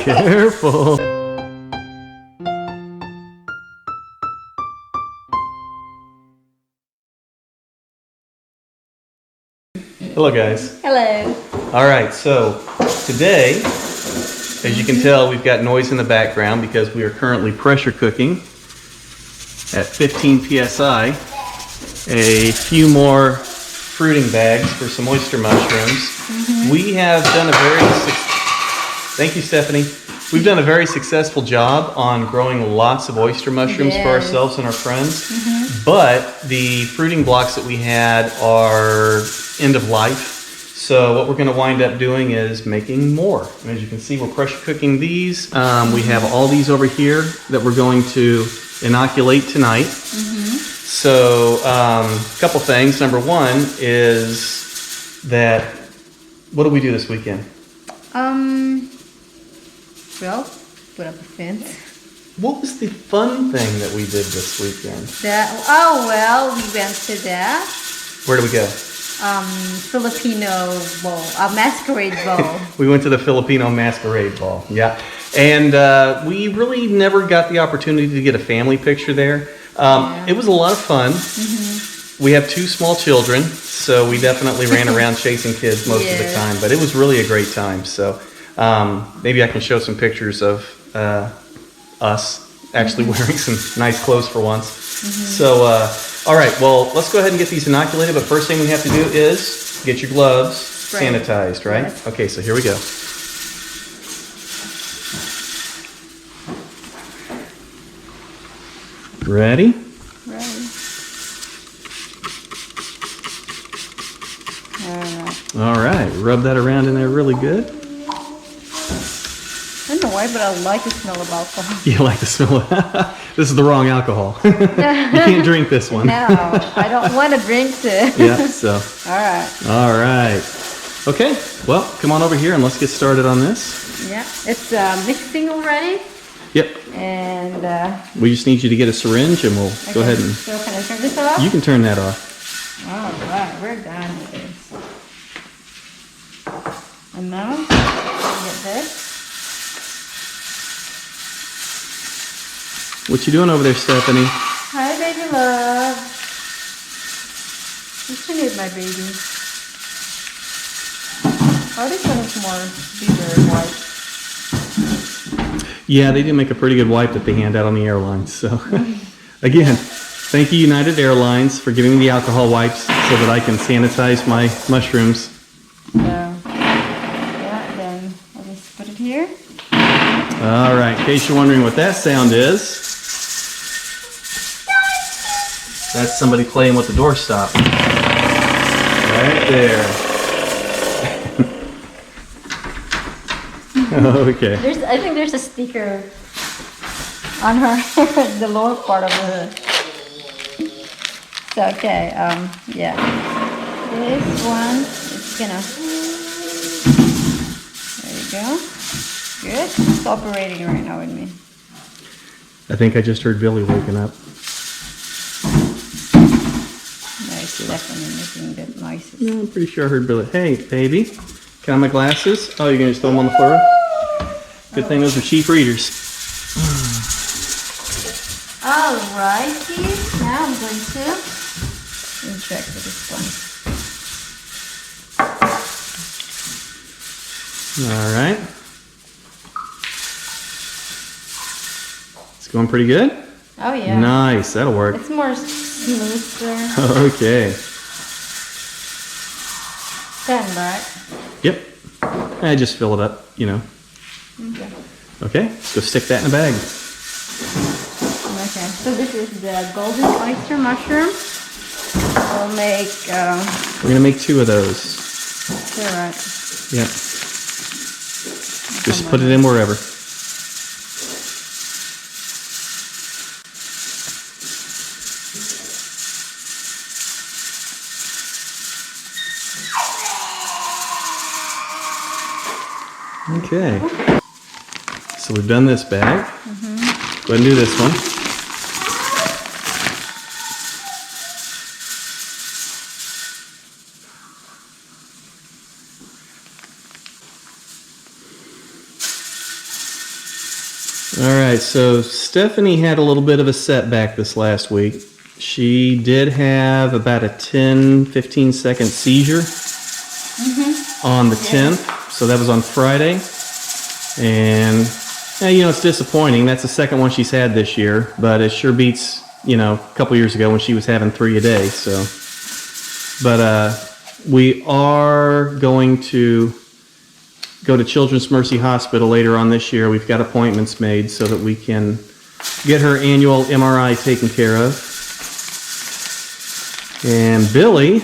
Careful. Hello guys. Hello. Alright, so today, as you can tell, we've got noise in the background because we are currently pressure cooking at 15 psi a few more fruiting bags for some oyster mushrooms. We have done a thank you, Stephanie. We've done a very successful job on growing lots of oyster mushrooms for ourselves and our friends, but the fruiting blocks that we had are end of life. So what we're going to wind up doing is making more. And as you can see, we're pressure cooking these. We have all these over here that we're going to inoculate tonight. So a couple things. Number one is that, what do we do this weekend? Well, put up a fence. What was the fun thing that we did this weekend? Well, we went to that. Where did we go? Filipino ball, masquerade ball. We went to the Filipino masquerade ball, yeah. And we really never got the opportunity to get a family picture there. It was a lot of fun. We have 2 small children, so we definitely ran around chasing kids most of the time, but it was really a great time. So maybe I can show some pictures of us actually wearing some nice clothes for once. So, all right, well, let's go ahead and get these inoculated, but first thing we have to do is get your gloves sanitized, right? Yes. Okay, so here we go. Ready? Right. All right, rub that around in there really good. I don't know why, but I like the smell of alcohol. You like the smell of this is the wrong alcohol. You can't drink this one. No, I don't want to drink it. Yeah, so. All All right. Okay, well, come on over here and let's get started on this. Yeah, it's mixing already. Yep. And We just need you to get a syringe and we'll go ahead and... So can I turn this off? You can turn that off. All right, we're done with this. And now, get this. What you doing over there, Stephanie? Hi, baby love. You should need my baby. Oh, this one is more bigger and white. Yeah, they do make a pretty good wipe that they hand out on the airlines. So, again, thank you, United Airlines, for giving me the alcohol wipes so that I can sanitize my mushrooms. So, yeah, then I'll just put it here. All right, in case you're wondering what that sound is, that's somebody playing with the doorstop. Right there. Okay. I think there's a sticker on her, the lower part of her hood. So, okay, yeah. This one, it's gonna, there you go. Good. It's operating right now with me. I think I just heard Billy waking up. No, it's definitely making good noises. No, I'm pretty sure I heard Billy. Hey, baby, can I have my glasses? Oh, you're gonna just throw them on the floor? Good thing those are cheap readers. Alrighty, now I'm going to inject with this one. All right. It's going pretty good? Oh yeah. Nice, that'll work. It's more smoother. Okay. 10, right? Yep. I just fill it up, you know. Okay. Okay, let's go stick that in a bag. Okay, so this is the golden oyster mushroom. We'll make... We're gonna make 2 of those. You're right. Yep. Just put it in wherever. Okay. So we've done this bag. Go ahead and do this one. Alright, so Stephanie had a little bit of a setback this last week. She did have about a 10-15 second seizure on the 10th, so that was on Friday. And you know, it's disappointing. That's the second one she's had this year, but it sure beats, you know, a couple years ago when she was having 3 a day. So, but we are going to go to Children's Mercy Hospital later on this year. We've got appointments made so that we can get her annual MRI taken care of. And Billy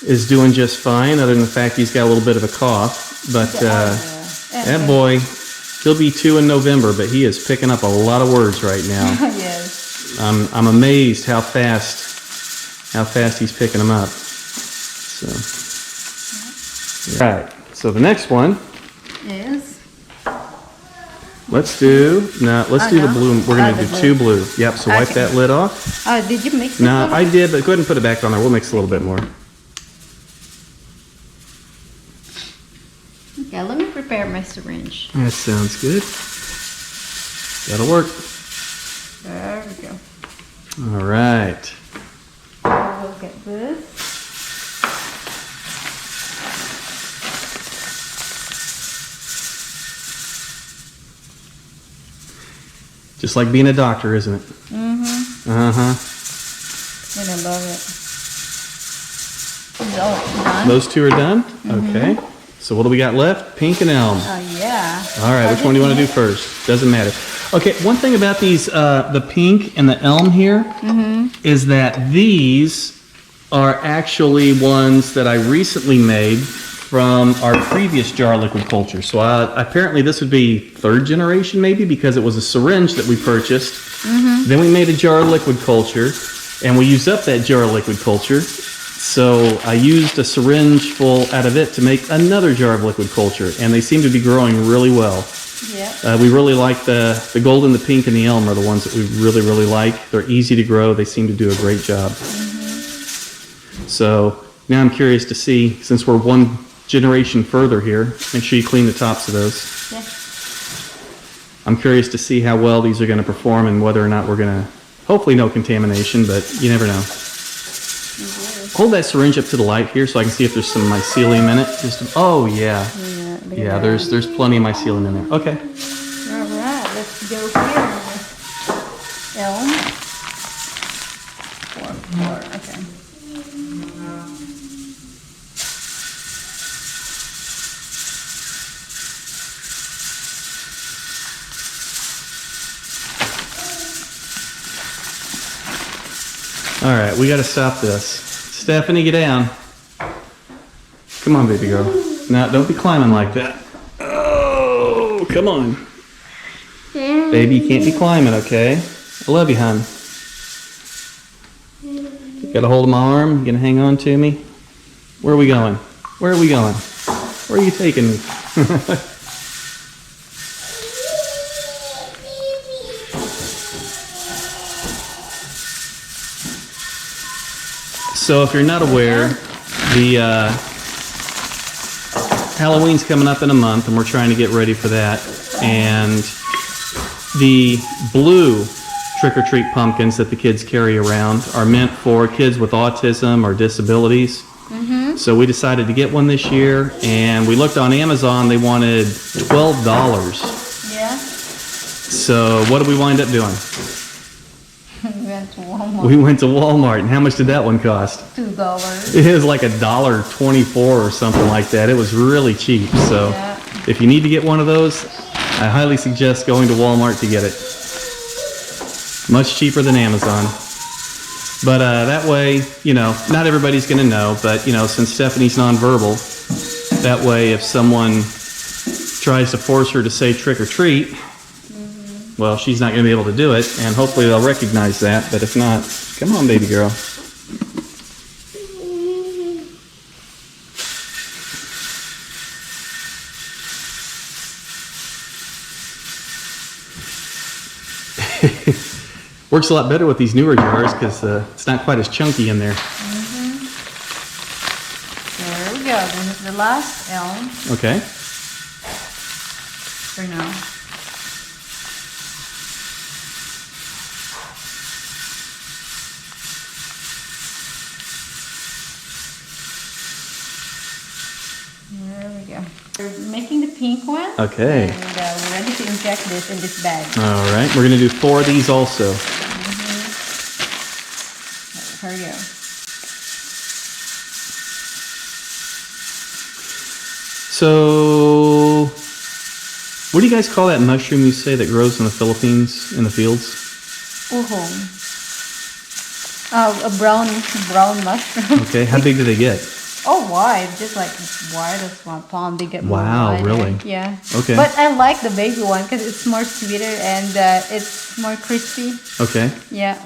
is doing just fine, other than the fact he's got a little bit of a cough. But that boy, he'll be 2 in November, but he is picking up a lot of words right now. Yes. I'm amazed how fast he's picking them up. So, right. So the next one. Yes. Let's do the blue. We're going to do 2 blue. Yep, so wipe that lid off. Oh, did you mix it? No, I did, but go ahead and put it back on there. We'll mix a little bit more. Okay, let me prepare my syringe. That sounds good. That'll work. There we go. All right. We'll get this. Just like being a doctor, isn't it? Mm-hmm. Uh-huh. And I love it. It's all done. Those 2 are done? Okay. So what do we got left? Pink and elm. Oh, yeah. All right, which one do you want to do first? Doesn't matter. Okay, one thing about these, the pink and the elm here, is that these are actually ones that I recently made from our previous jar liquid culture. So apparently this would be 3rd generation maybe, because it was a syringe that we purchased. Then we made a jar liquid culture, and we used up that jar liquid culture. So I used a syringe full out of it to make another jar of liquid culture, and they seem to be growing really well. Yeah. We really like the golden, the pink, and the elm are the ones that we really, really like. They're easy to grow. They seem to do a great job. So now I'm curious to see, since we're 1 generation further here, make sure you clean the tops of those. Yeah. I'm curious to see how well these are going to perform and whether or not we're going to, hopefully no contamination, but you never know. Hold that syringe up to the light here so I can see if there's some mycelium in it. Oh yeah. Yeah, there's plenty of mycelium in there. Okay. All right, let's go here with elm. 4, okay. All right, we got to stop this. Stephanie, get down. Come on, baby girl. No, don't be climbing like that. Oh, come on. Baby, you can't be climbing, okay? I love you, hon. You got a hold of my arm? You gonna hang on to me? Where are we going? Where are we going? Where are you taking me? So if you're not aware, the Halloween's coming up in a month, and we're trying to get ready for that. And the blue trick-or-treat pumpkins that the kids carry around are meant for kids with autism or disabilities. So we decided to get one this year, and we looked on Amazon. They wanted $12. Yeah. So what did we wind up doing? We went to Walmart. We went to Walmart, and how much did that one cost? $2. It was like $1.24 or something like that. It was really cheap. So Yeah. if you need to get one of those, I highly suggest going to Walmart to get it. Much cheaper than Amazon. But that way, you know, not everybody's going to know, but, you know, since Stephanie's nonverbal, That way, if someone tries to force her to say trick or treat, well, she's not going to be able to do it, and hopefully they'll recognize that. But if not, come on, baby girl. Works a lot better with these newer jars because it's not quite as chunky in there. There we go. This is the last elm Okay. for now. There we go. We're making the pink one. Okay. And we're ready to inject this in this bag. All right. We're going to do 4 of these also. Here we go. So, what do you guys call that mushroom you say that grows in the Philippines in the fields? Uhong. Oh, a brown mushroom. Okay. How big do they get? Oh, wide. Just like wide as my palm. They get more Wow, wider. really? Yeah. Okay. But I like the baby one because it's more sweeter and it's more crispy. Okay. Yeah,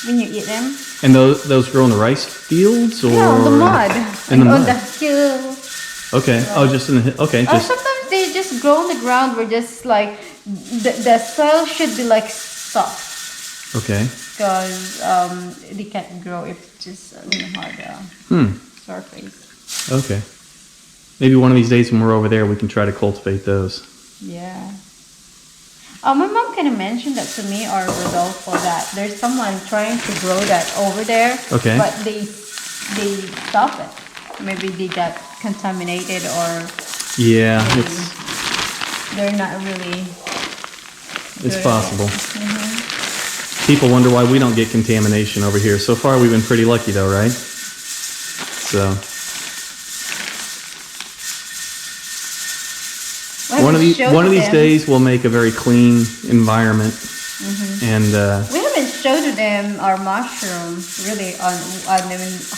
when you eat them. And those grow in the rice fields or? Yeah, on the mud. In the on mud. the hill. Okay. Oh, just in the okay. Or Just sometimes they just grow on the ground where just like the soil should be like soft. okay. Because they can't grow if it's just hard surface. Okay. Maybe one of these days when we're over there, we can try to cultivate those. Yeah. My mom kind of mentioned that to me or Rodolfo that there's someone trying to grow that over there. Okay. But they stop it. Maybe they got contaminated or Yeah, they're not really. it's good at possible. it. People wonder why we don't get contamination over here. So far, we've been pretty lucky, though, right? So Well, one of these them. days, we'll make a very clean environment, and We haven't showed them our mushroom really on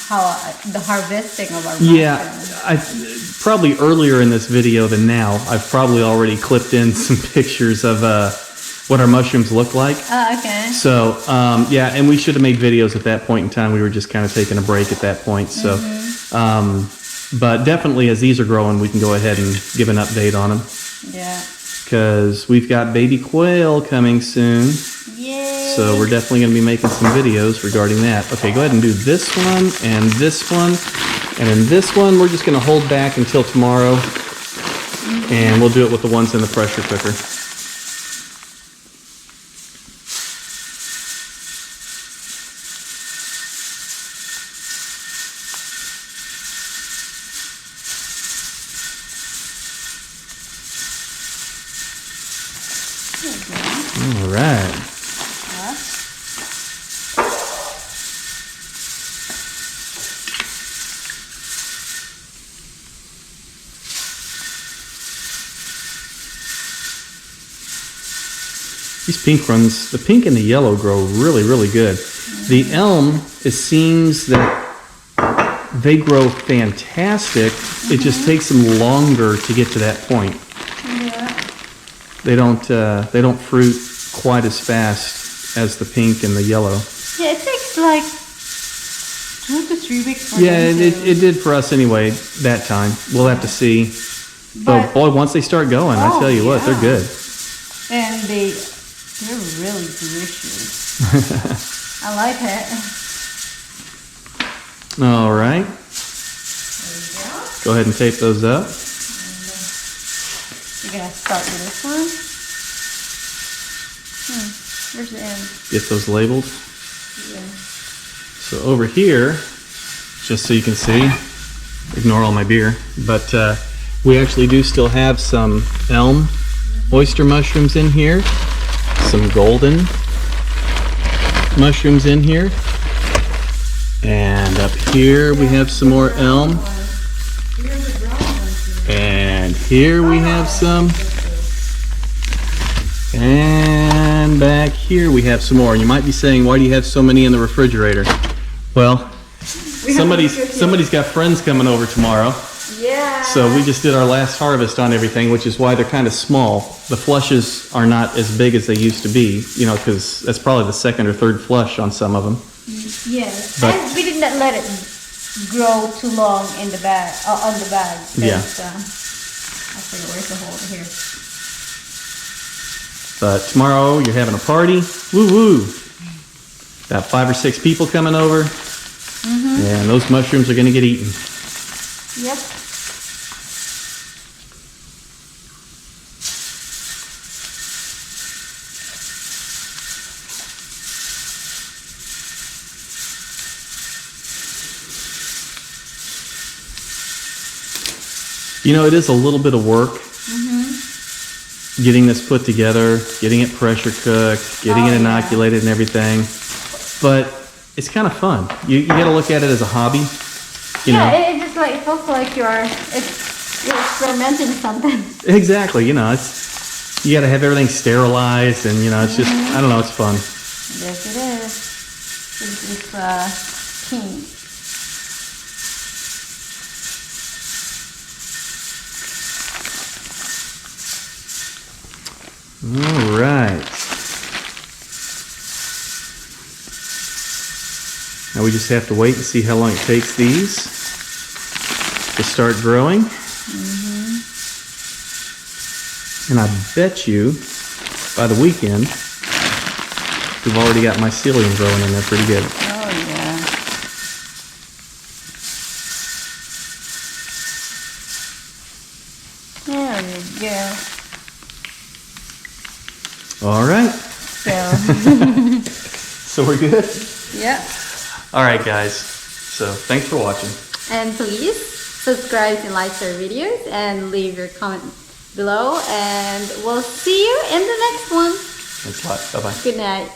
how the harvesting of our mushroom. yeah, I probably earlier in this video than now. I've probably already clipped in some pictures of what our mushrooms look like. Okay. So yeah, and we should have made videos at that point in time. We were just kind of taking a break at that point. So, but definitely as these are growing, we can go ahead and give an update on them. Yeah. Because we've got baby quail coming soon. Yay. So we're definitely going to be making some videos regarding that. Okay, go ahead and do this one and this one. And in this one, we're just going to hold back until tomorrow. And we'll do it with the ones in the pressure cooker. All right. These pink ones, the pink and the yellow grow really, really good. The elm, it seems that they grow fantastic. It just takes them longer to get to that point. Yeah. They don't fruit quite as fast as the pink and the yellow. Yeah, it takes like 2 to 3 weeks for Yeah, them to... it did for us anyway that time. We'll have to see. But boy, once they start going, I tell you what, they're good. And they're really delicious. I like it. All right. There you go. Go ahead and tape those up. You're gonna start with this one. Where's the end? Get those labeled. Yeah. So over here, just so you can see, ignore all my beer, but we actually do still have some elm oyster mushrooms in here, some golden mushrooms in here, and up here we have some more elm, and here we have some, and back here we have some more. And you might be saying, why do you have so many in the refrigerator? Well, somebody's got friends coming over tomorrow. Yeah. So we just did our last harvest on everything, which is why they're kind of small. The flushes are not as big as they used to be, you know, because that's probably the second or third flush on some of them. Yes. But, and we did not let it grow too long in the bag, on the bag. Yeah. I forget where's the hole here. But tomorrow you're having a party. Woo woo! Got 5 or 6 people coming over, and those mushrooms are going to get eaten. Yep. You know, it is a little bit of work getting this put together, getting it pressure cooked, getting it inoculated and everything. But it's kind of fun. You got to look at it as a hobby. You know. It just like, it feels like you're experimenting something. Exactly. You know, you got to have everything sterilized, and you know, it's just, I don't know, it's fun. Yes, it is. It's pink. All right. Now we just have to wait and see how long it takes these to start growing. And I bet you by the weekend we've already got mycelium growing in there pretty good. Oh yeah. There we go. All right. So. So we're good? Yep. All right, guys. So thanks for watching. And please subscribe and like our videos and leave your comment below. And we'll see you in the next one. Thanks a lot. Bye-bye. Good night.